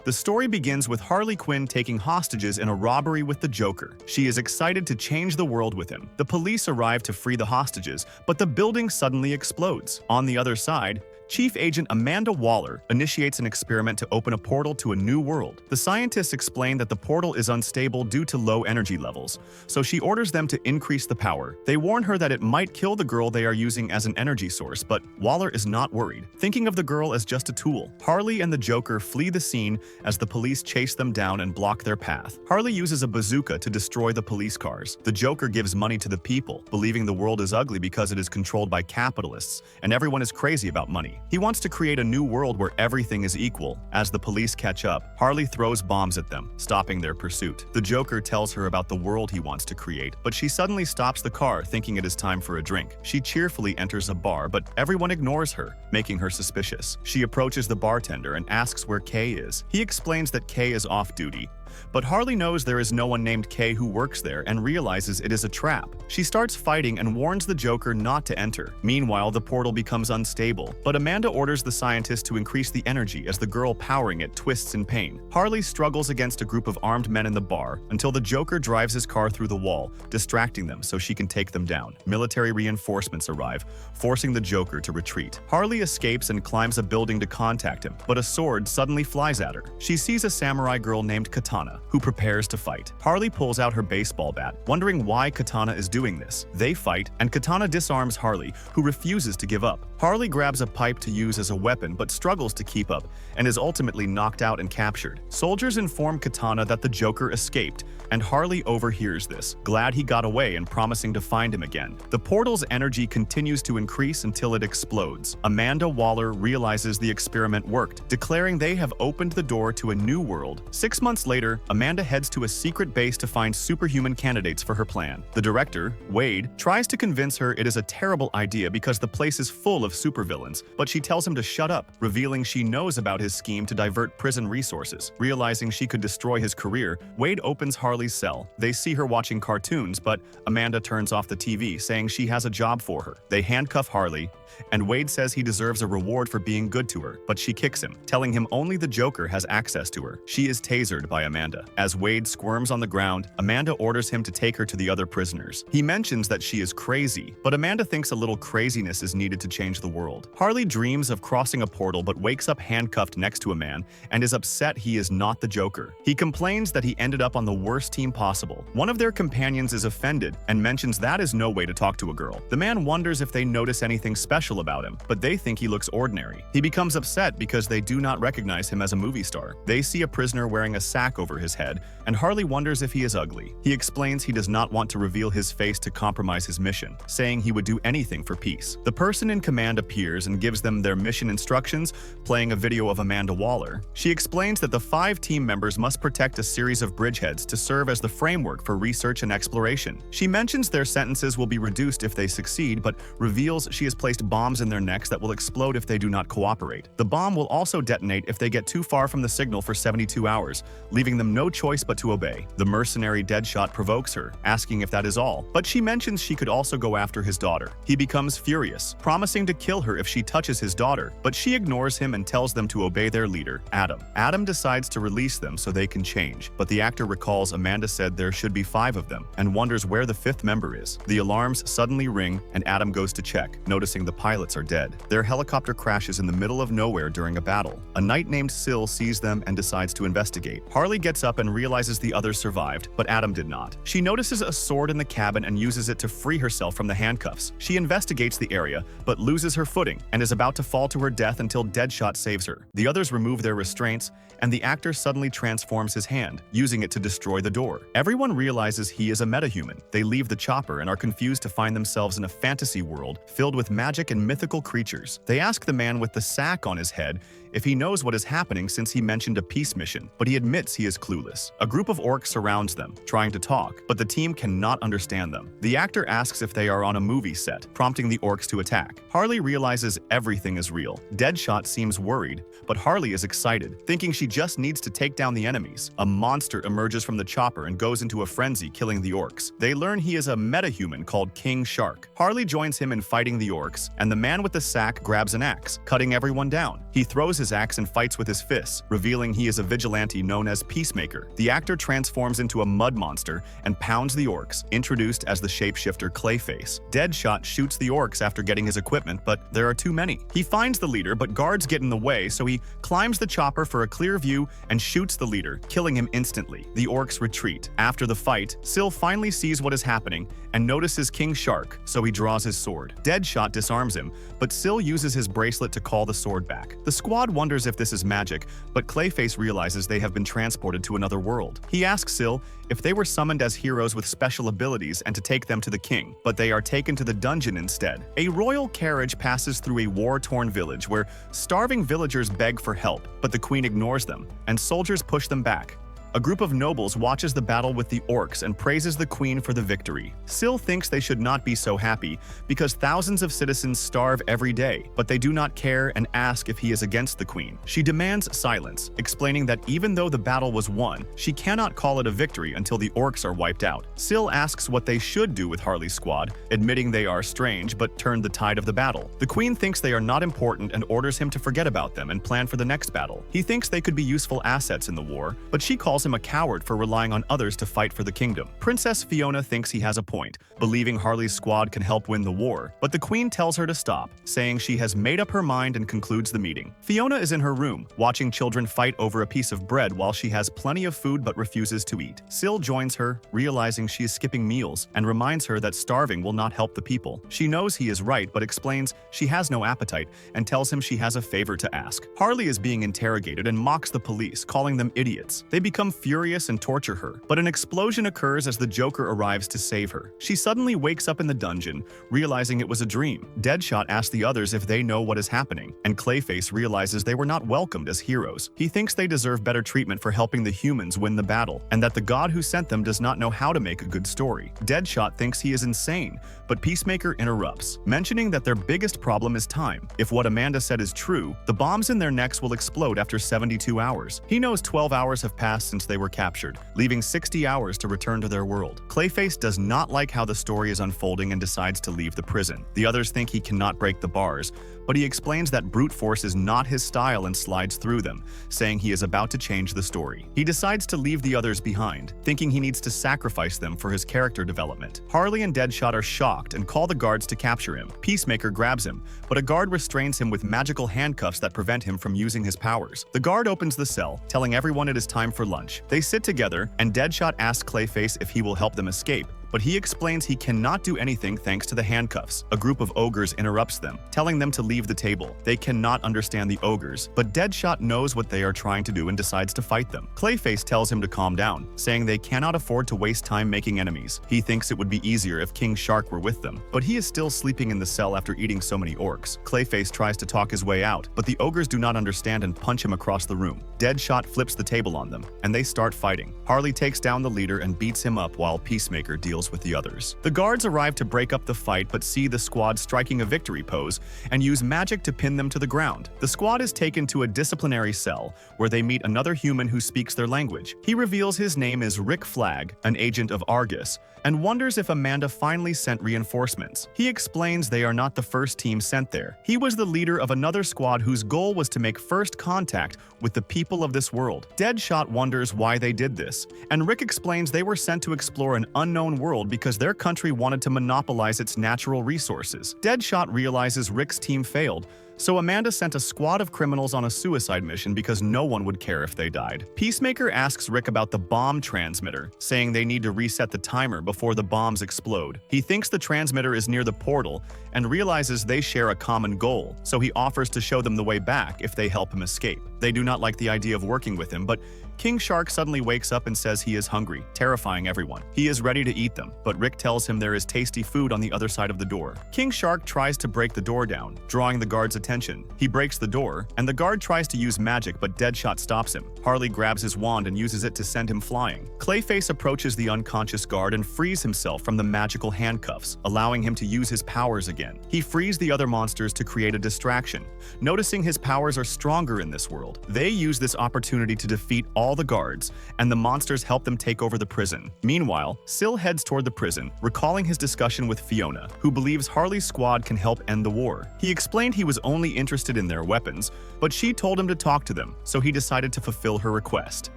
The story begins with Harley Quinn taking hostages in a robbery with the Joker. She is excited to change the world with him. The police arrive to free the hostages, but the building suddenly explodes. On the other side, Chief Agent Amanda Waller initiates an experiment to open a portal to a new world. The scientists explain that the portal is unstable due to low energy levels, so she orders them to increase the power. They warn her that it might kill the girl they are using as an energy source, but Waller is not worried, thinking of the girl as just a tool. Harley and the Joker flee the scene as the police chase them down and block their path. Harley uses a bazooka to destroy the police cars. The Joker gives money to the people, believing the world is ugly because it is controlled by capitalists, and everyone is crazy about money. He wants to create a new world where everything is equal. As the police catch up, Harley throws bombs at them, stopping their pursuit. The Joker tells her about the world he wants to create, but she suddenly stops the car, thinking it is time for a drink. She cheerfully enters a bar, but everyone ignores her, making her suspicious. She approaches the bartender and asks where Kay is. He explains that Kay is off duty, but Harley knows there is no one named Kay who works there and realizes it is a trap. She starts fighting and warns the Joker not to enter. Meanwhile, the portal becomes unstable, but Amanda orders the scientist to increase the energy as the girl powering it twists in pain. Harley struggles against a group of armed men in the bar until the Joker drives his car through the wall, distracting them so she can take them down. Military reinforcements arrive, forcing the Joker to retreat. Harley escapes and climbs a building to contact him, but a sword suddenly flies at her. She sees a samurai girl named Katana, who prepares to fight. Harley pulls out her baseball bat, wondering why Katana is doing this. They fight, and Katana disarms Harley, who refuses to give up. Harley grabs a pipe to use as a weapon but struggles to keep up, and is ultimately knocked out and captured. Soldiers inform Katana that the Joker escaped, and Harley overhears this, glad he got away and promising to find him again. The portal's energy continues to increase until it explodes. Amanda Waller realizes the experiment worked, declaring they have opened the door to a new world. 6 months later, Amanda heads to a secret base to find superhuman candidates for her plan. The director, Wade, tries to convince her it is a terrible idea because the place is full of supervillains, but she tells him to shut up, revealing she knows about his scheme to divert prison resources. Realizing she could destroy his career, Wade opens Harley's cell. They see her watching cartoons, but Amanda turns off the TV, saying she has a job for her. They handcuff Harley, and Wade says he deserves a reward for being good to her, but she kicks him, telling him only the Joker has access to her. She is tasered by Amanda. As Wade squirms on the ground, Amanda orders him to take her to the other prisoners. He mentions that she is crazy, but Amanda thinks a little craziness is needed to change the world. Harley dreams of crossing a portal but wakes up handcuffed next to a man and is upset he is not the Joker. He complains that he ended up on the worst team possible. One of their companions is offended and mentions that is no way to talk to a girl. The man wonders if they notice anything special about him, but they think he looks ordinary. He becomes upset because they do not recognize him as a movie star. They see a prisoner wearing a sack over his head, and Harley wonders if he is ugly. He explains he does not want to reveal his face to compromise his mission, saying he would do anything for peace. The person in command appears and gives them their mission instructions, playing a video of Amanda Waller. She explains that the 5 team members must protect a series of bridgeheads to serve as the framework for research and exploration. She mentions their sentences will be reduced if they succeed, but reveals she has placed bombs in their necks that will explode if they do not cooperate. The bomb will also detonate if they get too far from the signal for 72 hours, leaving them no choice but to obey. The mercenary Deadshot provokes her, asking if that is all, but she mentions she could also go after his daughter. He becomes furious, promising to kill her if she touches his daughter, but she ignores him and tells them to obey their leader, Adam. Adam decides to release them so they can change, but the actor recalls Amanda said there should be 5 of them and wonders where the 5th member is. The alarms suddenly ring and Adam goes to check, noticing the pilots are dead. Their helicopter crashes in the middle of nowhere during a battle. A knight named Syl sees them and decides to investigate. Harley gets up and realizes the others survived, but Adam did not. She notices a sword in the cabin and uses it to free herself from the handcuffs. She investigates the area, but loses her footing and is about to fall to her death until Deadshot saves her. The others remove their restraints, and the actor suddenly transforms his hand, using it to destroy the door. Everyone realizes he is a metahuman. They leave the chopper and are confused to find themselves in a fantasy world filled with magic and mythical creatures. They ask the man with the sack on his head if he knows what is happening since he mentioned a peace mission, but he admits he is clueless. A group of orcs surrounds them, trying to talk, but the team cannot understand them. The actor asks if they are on a movie set, prompting the orcs to attack. Harley Harley realizes everything is real. Deadshot seems worried, but Harley is excited, thinking she just needs to take down the enemies. A monster emerges from the chopper and goes into a frenzy, killing the orcs. They learn he is a metahuman called King Shark. Harley joins him in fighting the orcs, and the man with the sack grabs an axe, cutting everyone down. He throws his axe and fights with his fists, revealing he is a vigilante known as Peacemaker. The actor transforms into a mud monster and pounds the orcs, introduced as the shapeshifter Clayface. Deadshot shoots the orcs after getting his equipment, but there are too many. He finds the leader, but guards get in the way, so he climbs the chopper for a clear view and shoots the leader, killing him instantly. The orcs retreat. After the fight, Syl finally sees what is happening and notices King Shark, so he draws his sword. Deadshot disarms him, but Syl uses his bracelet to call the sword back. The squad wonders if this is magic, but Clayface realizes they have been transported to another world. He asks Syl if they were summoned as heroes with special abilities and to take them to the king, but they are taken to the dungeon instead. A royal carriage passes through a war-torn village where starving villagers beg for help, but the queen ignores them, and soldiers push them back. A group of nobles watches the battle with the orcs and praises the queen for the victory. Syl thinks they should not be so happy because thousands of citizens starve every day, but they do not care and ask if he is against the queen. She demands silence, explaining that even though the battle was won, she cannot call it a victory until the orcs are wiped out. Syl asks what they should do with Harley's squad, admitting they are strange but turned the tide of the battle. The queen thinks they are not important and orders him to forget about them and plan for the next battle. He thinks they could be useful assets in the war, but she calls him a coward for relying on others to fight for the kingdom. Princess Fiona thinks he has a point, believing Harley's squad can help win the war, but the queen tells her to stop, saying she has made up her mind and concludes the meeting. Fiona is in her room, watching children fight over a piece of bread while she has plenty of food but refuses to eat. Syl joins her, realizing she is skipping meals, and reminds her that starving will not help the people. She knows he is right but explains she has no appetite and tells him she has a favor to ask. Harley is being interrogated and mocks the police, calling them idiots. They become furious and torture her, but an explosion occurs as the Joker arrives to save her. She suddenly wakes up in the dungeon, realizing it was a dream. Deadshot asks the others if they know what is happening, and Clayface realizes they were not welcomed as heroes. He thinks they deserve better treatment for helping the humans win the battle, and that the god who sent them does not know how to make a good story. Deadshot thinks he is insane, but Peacemaker interrupts, mentioning that their biggest problem is time. If what Amanda said is true, the bombs in their necks will explode after 72 hours. He knows 12 hours have passed since they were captured, leaving 60 hours to return to their world. Clayface does not like how the story is unfolding and decides to leave the prison. The others think he cannot break the bars, but he explains that brute force is not his style and slides through them, saying he is about to change the story. He decides to leave the others behind, thinking he needs to sacrifice them for his character development. Harley and Deadshot are shocked and call the guards to capture him. Peacemaker grabs him, but a guard restrains him with magical handcuffs that prevent him from using his powers. The guard opens the cell, telling everyone it is time for lunch. They sit together, and Deadshot asks Clayface if he will help them escape, but he explains he cannot do anything thanks to the handcuffs. A group of ogres interrupts them, telling them to leave the table. They cannot understand the ogres, but Deadshot knows what they are trying to do and decides to fight them. Clayface tells him to calm down, saying they cannot afford to waste time making enemies. He thinks it would be easier if King Shark were with them, but he is still sleeping in the cell after eating so many orcs. Clayface tries to talk his way out, but the ogres do not understand and punch him across the room. Deadshot flips the table on them, and they start fighting. Harley takes down the leader and beats him up while Peacemaker deals with the others. The guards arrive to break up the fight but see the squad striking a victory pose and use magic to pin them to the ground. The squad is taken to a disciplinary cell where they meet another human who speaks their language. He reveals his name is Rick Flag, an agent of Argus, and wonders if Amanda finally sent reinforcements. He explains they are not the first team sent there. He was the leader of another squad whose goal was to make first contact with the people of this world. Deadshot wonders why they did this, and Rick explains they were sent to explore an unknown world because their country wanted to monopolize its natural resources. Deadshot realizes Rick's team failed, so Amanda sent a squad of criminals on a suicide mission because no one would care if they died. Peacemaker asks Rick about the bomb transmitter, saying they need to reset the timer before the bombs explode. He thinks the transmitter is near the portal and realizes they share a common goal, so he offers to show them the way back if they help him escape. They do not like the idea of working with him, but King Shark suddenly wakes up and says he is hungry, terrifying everyone. He is ready to eat them, but Rick tells him there is tasty food on the other side of the door. King Shark tries to break the door down, drawing the guards' attention. He breaks the door, and the guard tries to use magic, but Deadshot stops him. Harley grabs his wand and uses it to send him flying. Clayface approaches the unconscious guard and frees himself from the magical handcuffs, allowing him to use his powers again. He frees the other monsters to create a distraction, noticing his powers are stronger in this world. They use this opportunity to defeat all the guards, and the monsters help them take over the prison. Meanwhile, Sil heads toward the prison, recalling his discussion with Fiona, who believes Harley's squad can help end the war. He explained he was only interested in their weapons, but she told him to talk to them, so he decided to fulfill her request.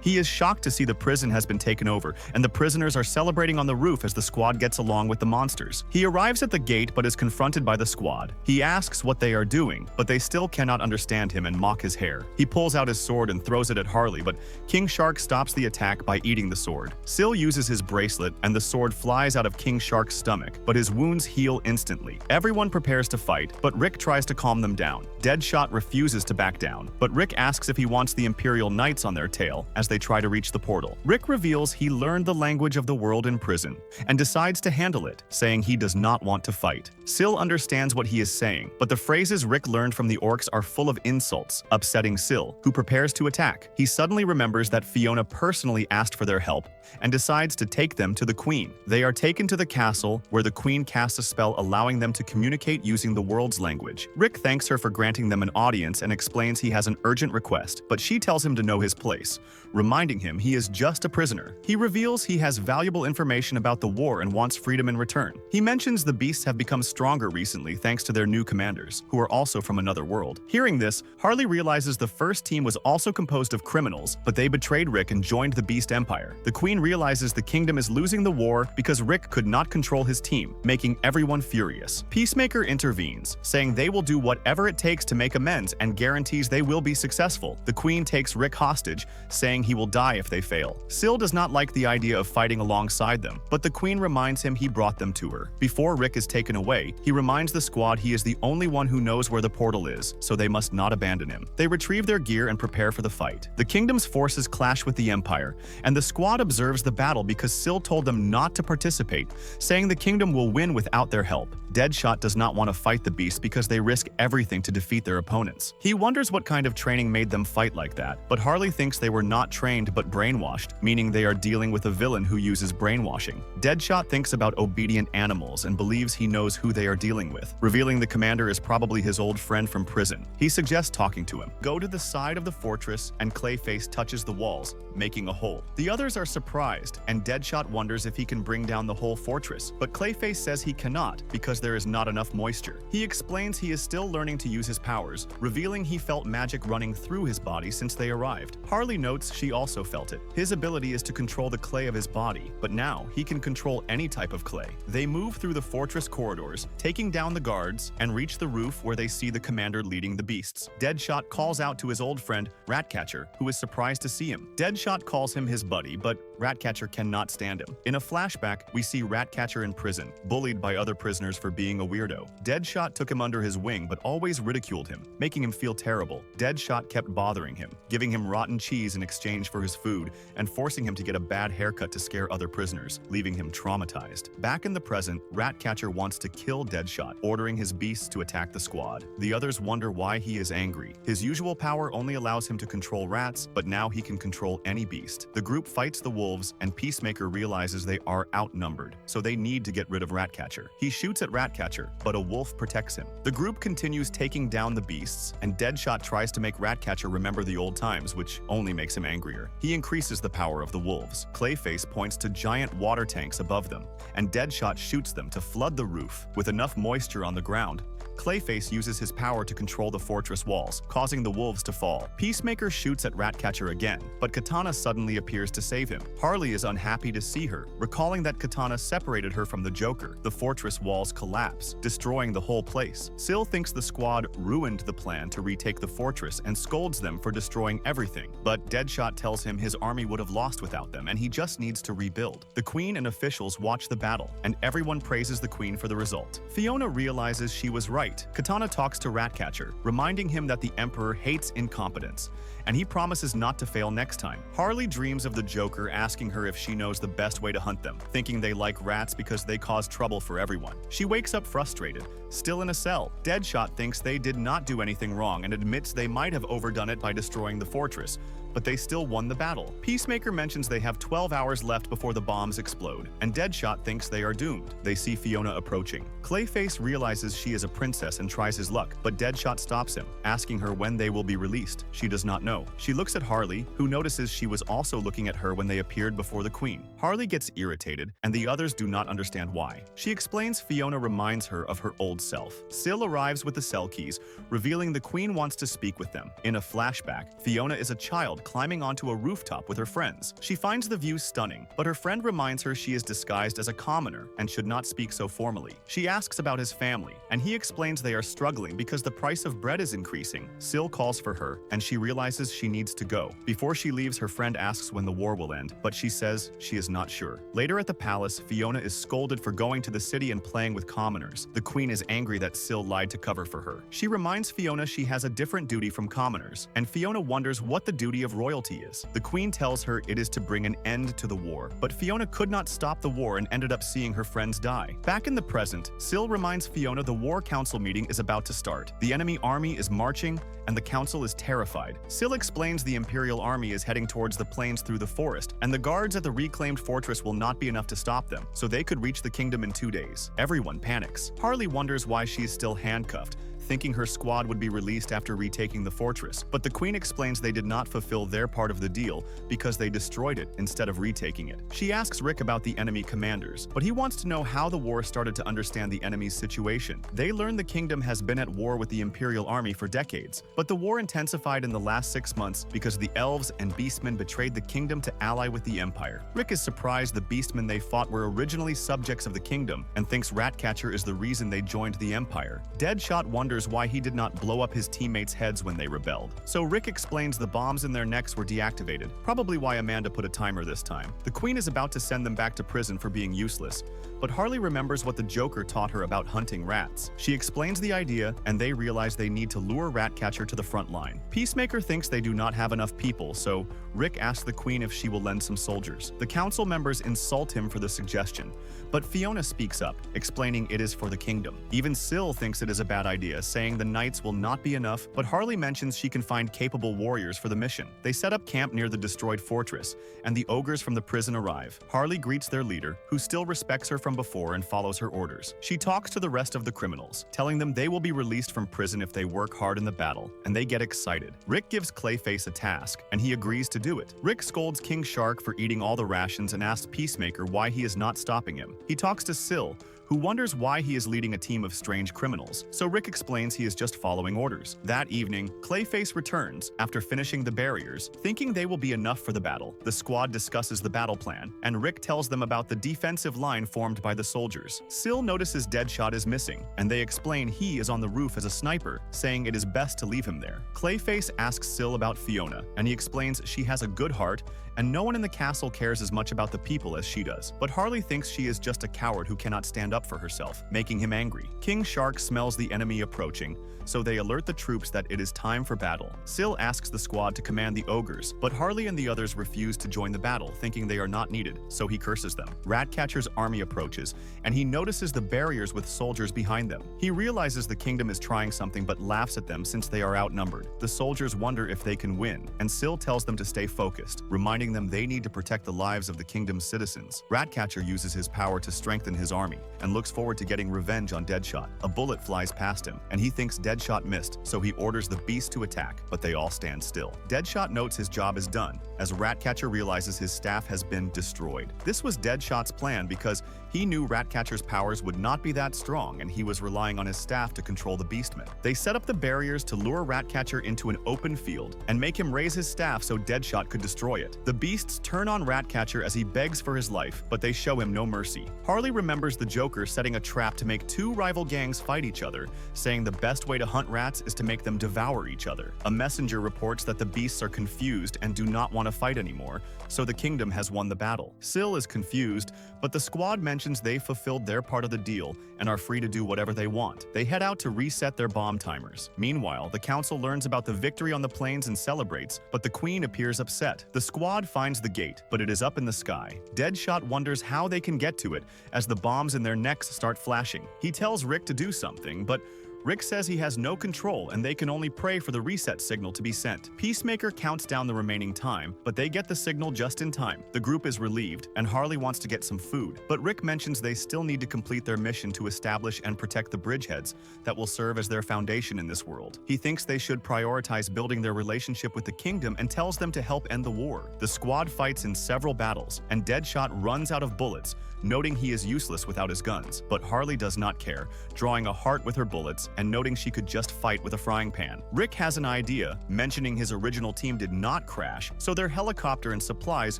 He is shocked to see the prison has been taken over, and the prisoners are celebrating on the roof as the squad gets along with the monsters. He arrives at the gate but is confronted by the squad. He asks what they are doing, but they still cannot understand him and mock his hair. He pulls out his sword and throws it at Harley, but King Shark stops the attack by eating the sword. Sil uses his bracelet, and the sword flies out of King Shark's stomach, but his wounds heal instantly. Everyone prepares to fight, but Rick tries to calm them down. Deadshot refuses to back down, but Rick asks if he wants the Imperial Knights on their tail as they try to reach the portal. Rick reveals he learned the language of the world in prison and decides to handle it, saying he does not want to fight. Sil understands what he is saying, but the phrases Rick learned from the orcs are full of insults, upsetting Sil, who prepares to attack. He suddenly remembers that Fiona personally asked for their help and decides to take them to the Queen. They are taken to the castle, where the Queen casts a spell allowing them to communicate using the world's language. Rick thanks her for granting them an audience and explains he has an urgent request, but she tells him to know his place, reminding him he is just a prisoner. He reveals he has valuable information about the war and wants freedom in return. He mentions the beasts have become stronger recently thanks to their new commanders, who are also from another world. Hearing this, Harley realizes the first team was also composed of criminals, but they betrayed Rick and joined the Beast Empire. The Queen realizes the kingdom is losing the war because Rick could not control his team, making everyone furious. Peacemaker intervenes, saying they will do whatever it takes to make amends and guarantees they will be successful. The Queen takes Rick hostage, saying he will die if they fail. Sil does not like the idea of fighting alongside them, but the Queen reminds him he brought them to her. Before Rick is taken away, he reminds the squad he is the only one who knows where the portal is, so they must not abandon him. They retrieve their gear and prepare for the fight. The kingdom's forces clash with the Empire, and the squad observes the battle because Sil told them not to participate, saying the kingdom will win without their help. Deadshot does not want to fight the beast because they risk everything to defeat their opponents. He wonders what kind of training made them fight like that, but Harley thinks they were not trained but brainwashed, meaning they are dealing with a villain who uses brainwashing. Deadshot thinks about obedient animals and believes he knows who they are dealing with, revealing the commander is probably his old friend from prison. He suggests talking to him. Go to the side of the fortress, and Clayface touches the walls, making a hole. The others are surprised, and Deadshot wonders if he can bring down the whole fortress, but Clayface says he cannot because there is not enough moisture. He explains he is still learning to use his powers, revealing he felt magic running through his body since they arrived. Harley notes she also felt it. His ability is to control the clay of his body, but now he can control any type of clay. They move through the fortress corridors, taking down the guards, and reach the roof where they see the commander leading the beasts. Deadshot calls out to his old friend, Ratcatcher, who is surprised to see him. Deadshot calls him his buddy, but Ratcatcher cannot stand him. In a flashback, we see Ratcatcher in prison, bullied by other prisoners for being a weirdo. Deadshot took him under his wing but always ridiculed him, making him feel terrible. Deadshot kept bothering him, giving him rotten cheese in exchange for his food and forcing him to get a bad haircut to scare other prisoners, leaving him traumatized. Back in the present, Ratcatcher wants to kill Deadshot, ordering his beasts to attack the squad. The others wonder why he is angry. His usual power only allows him to control rats, but now he can control any beast. The group fights the wolves, and Peacemaker realizes they are outnumbered, so they need to get rid of Ratcatcher. He shoots at Ratcatcher, but a wolf protects him. The group continues taking down the beasts, and Deadshot tries to make Ratcatcher remember the old times, which only makes him angrier. He increases the power of the wolves. Clayface points to giant water tanks above them, and Deadshot shoots them to flood the roof with enough moisture on the ground. Clayface uses his power to control the fortress walls, causing the wolves to fall. Peacemaker shoots at Ratcatcher again, but Katana suddenly appears to save him. Harley is unhappy to see her, recalling that Katana separated her from the Joker. The fortress walls collapse, destroying the whole place. Sil thinks the squad ruined the plan to retake the fortress and scolds them for destroying everything, but Deadshot tells him his army would have lost without them and he just needs to rebuild. The Queen and officials watch the battle, and everyone praises the Queen for the result. Fiona realizes she was right right. Katana talks to Ratcatcher, reminding him that the Emperor hates incompetence, and he promises not to fail next time. Harley dreams of the Joker asking her if she knows the best way to hunt them, thinking they like rats because they cause trouble for everyone. She wakes up frustrated, still in a cell. Deadshot thinks they did not do anything wrong and admits they might have overdone it by destroying the fortress, but they still won the battle. Peacemaker mentions they have 12 hours left before the bombs explode, and Deadshot thinks they are doomed. They see Fiona approaching. Clayface realizes she is a princess and tries his luck, but Deadshot stops him, asking her when they will be released. She does not know. She looks at Harley, who notices she was also looking at her when they appeared before the Queen. Harley gets irritated, and the others do not understand why. She explains Fiona reminds her of her old self. Syl arrives with the cell keys, revealing the Queen wants to speak with them. In a flashback, Fiona is a child climbing onto a rooftop with her friends. She finds the view stunning, but her friend reminds her she is disguised as a commoner and should not speak so formally. She asks about his family, and he explains they are struggling because the price of bread is increasing. Syl calls for her, and she realizes she needs to go. Before she leaves, her friend asks when the war will end, but she says she is not sure. Later at the palace, Fiona is scolded for going to the city and playing with commoners. The Queen is angry that Syl lied to cover for her. She reminds Fiona she has a different duty from commoners, and Fiona wonders what the duty of royalty is. The Queen tells her it is to bring an end to the war, but Fiona could not stop the war and ended up seeing her friends die. Back in the present, Syl reminds Fiona the War Council meeting is about to start. The enemy army is marching, and the council is terrified. Syl explains the Imperial army is heading towards the plains through the forest, and the guards at the reclaimed fortress will not be enough to stop them, so they could reach the kingdom in 2 days. Everyone panics. Harley wonders why she is still handcuffed, thinking her squad would be released after retaking the fortress, but the Queen explains they did not fulfill their part of the deal because they destroyed it instead of retaking it. She asks Rick about the enemy commanders, but he wants to know how the war started to understand the enemy's situation. They learn the kingdom has been at war with the Imperial army for decades, but the war intensified in the last 6 months because the elves and beastmen betrayed the kingdom to ally with the Empire. Rick is surprised the beastmen they fought were originally subjects of the kingdom and thinks Ratcatcher is the reason they joined the Empire. Deadshot wonders why he did not blow up his teammates' heads when they rebelled. So Rick explains the bombs in their necks were deactivated, probably why Amanda put a timer this time. The Queen is about to send them back to prison for being useless, but Harley remembers what the Joker taught her about hunting rats. She explains the idea, and they realize they need to lure Ratcatcher to the front line. Peacemaker thinks they do not have enough people, so Rick asks the Queen if she will lend some soldiers. The council members insult him for the suggestion, but Fiona speaks up, explaining it is for the kingdom. Even Syl thinks it is a bad idea, saying the knights will not be enough, but Harley mentions she can find capable warriors for the mission. They set up camp near the destroyed fortress, and the ogres from the prison arrive. Harley greets their leader, who still respects her from before and follows her orders. She talks to the rest of the criminals, telling them they will be released from prison if they work hard in the battle, and they get excited. Rick gives Clayface a task, and he agrees to do it. Rick scolds King Shark for eating all the rations and asks Peacemaker why he is not stopping him. He talks to Syl, who wonders why he is leading a team of strange criminals, so Rick explains he is just following orders. That evening, Clayface returns after finishing the barriers, thinking they will be enough for the battle. The squad discusses the battle plan, and Rick tells them about the defensive line formed by the soldiers. Syl notices Deadshot is missing, and they explain he is on the roof as a sniper, saying it is best to leave him there. Clayface asks Syl about Fiona, and he explains she has a good heart, and no one in the castle cares as much about the people as she does. But Harley thinks she is just a coward who cannot stand up for herself, making him angry. King Shark smells the enemy approaching, so they alert the troops that it is time for battle. Syl asks the squad to command the ogres, but Harley and the others refuse to join the battle, thinking they are not needed, so he curses them. Ratcatcher's army approaches, and he notices the barriers with soldiers behind them. He realizes the kingdom is trying something but laughs at them since they are outnumbered. The soldiers wonder if they can win, and Syl tells them to stay focused, reminding them they need to protect the lives of the kingdom's citizens. Ratcatcher uses his power to strengthen his army, and looks forward to getting revenge on Deadshot. A bullet flies past him, and he thinks Deadshot missed, so he orders the beast to attack, but they all stand still. Deadshot notes his job is done, as Ratcatcher realizes his staff has been destroyed. This was Deadshot's plan because he knew Ratcatcher's powers would not be that strong, and he was relying on his staff to control the beastmen. They set up the barriers to lure Ratcatcher into an open field, and make him raise his staff so Deadshot could destroy it. The beasts turn on Ratcatcher as he begs for his life, but they show him no mercy. Harley remembers the Joker setting a trap to make two rival gangs fight each other, saying the best way to hunt rats is to make them devour each other. A messenger reports that the beasts are confused and do not want to fight anymore, so the kingdom has won the battle. Syl is confused, but the squad mentions they fulfilled their part of the deal and are free to do whatever they want. They head out to reset their bomb timers. Meanwhile, the council learns about the victory on the plains and celebrates, but the queen appears upset. The squad finds the gate, but it is up in the sky. Deadshot wonders how they can get to it as the bombs in their necks start flashing. He tells Rick to do something, but Rick says he has no control and they can only pray for the reset signal to be sent. Peacemaker counts down the remaining time, but they get the signal just in time. The group is relieved, and Harley wants to get some food, but Rick mentions they still need to complete their mission to establish and protect the bridgeheads that will serve as their foundation in this world. He thinks they should prioritize building their relationship with the kingdom and tells them to help end the war. The squad fights in several battles, and Deadshot runs out of bullets, noting he is useless without his guns. But Harley does not care, drawing a heart with her bullets and noting she could just fight with a frying pan. Rick has an idea, mentioning his original team did not crash, so their helicopter and supplies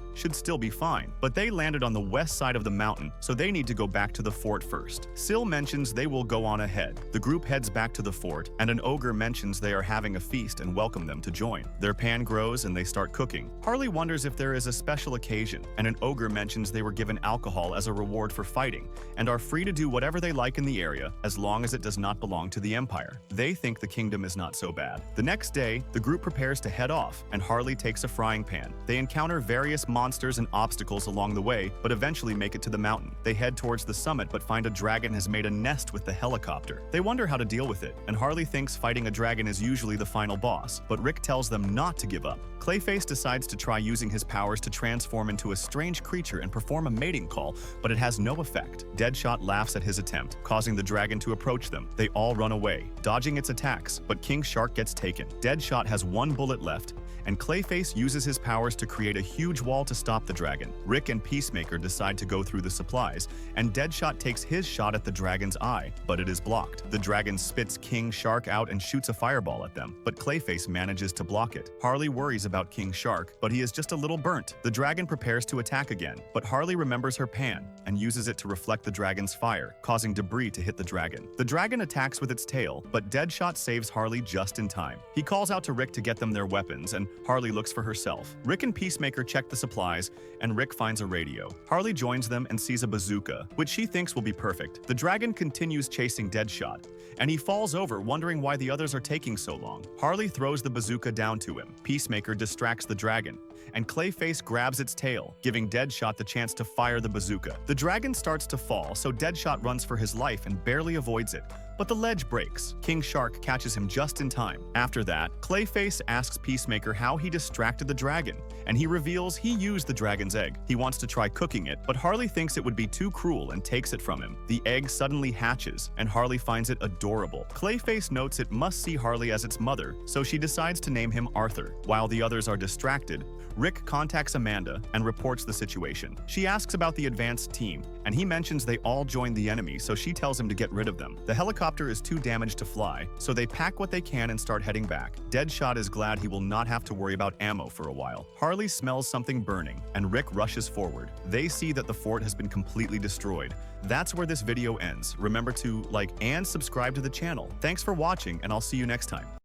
should still be fine. But they landed on the west side of the mountain, so they need to go back to the fort first. Syl mentions they will go on ahead. The group heads back to the fort, and an ogre mentions they are having a feast and welcome them to join. Their pan grows and they start cooking. Harley wonders if there is a special occasion, and an ogre mentions they were given alcohol as a reward for fighting, and are free to do whatever they like in the area as long as it does not belong to the Empire. They think the kingdom is not so bad. The next day, the group prepares to head off, and Harley takes a frying pan. They encounter various monsters and obstacles along the way, but eventually make it to the mountain. They head towards the summit, but find a dragon has made a nest with the helicopter. They wonder how to deal with it, and Harley thinks fighting a dragon is usually the final boss, but Rick tells them not to give up. Clayface decides to try using his powers to transform into a strange creature and perform a mating call, but it has no effect. Deadshot laughs at his attempt, causing the dragon to approach them. They all run away, dodging its attacks, but King Shark gets taken. Deadshot has one bullet left, and Clayface uses his powers to create a huge wall to stop the dragon. Rick and Peacemaker decide to go through the supplies, and Deadshot takes his shot at the dragon's eye, but it is blocked. The dragon spits King Shark out and shoots a fireball at them, but Clayface manages to block it. Harley worries about King Shark, but he is just a little burnt. The dragon prepares to attack again, but Harley remembers her pan and uses it to reflect the dragon's fire, causing debris to hit the dragon. The dragon attacks with its tail, but Deadshot saves Harley just in time. He calls out to Rick to get them their weapons, and Harley looks for herself. Rick and Peacemaker check the supplies, and Rick finds a radio. Harley joins them and sees a bazooka, which she thinks will be perfect. The dragon continues chasing Deadshot, and he falls over, wondering why the others are taking so long. Harley throws the bazooka down to him. Peacemaker distracts the dragon, and Clayface grabs its tail, giving Deadshot the chance to fire the bazooka. The dragon starts to fall, so Deadshot runs for his life and barely avoids it, but the ledge breaks. King Shark catches him just in time. After that, Clayface asks Peacemaker how he distracted the dragon, and he reveals he used the dragon's egg. He wants to try cooking it, but Harley thinks it would be too cruel and takes it from him. The egg suddenly hatches, and Harley finds it adorable. Clayface notes it must see Harley as its mother, so she decides to name him Arthur. While the others are distracted, Rick contacts Amanda and reports the situation. She asks about the advanced team, and he mentions they all joined the enemy, so she tells him to get rid of them. The helicopter is too damaged to fly, so they pack what they can and start heading back. Deadshot is glad he will not have to worry about ammo for a while. Harley smells something burning, and Rick rushes forward. They see that the fort has been completely destroyed. That's where this video ends. Remember to like and subscribe to the channel. Thanks for watching, and I'll see you next time.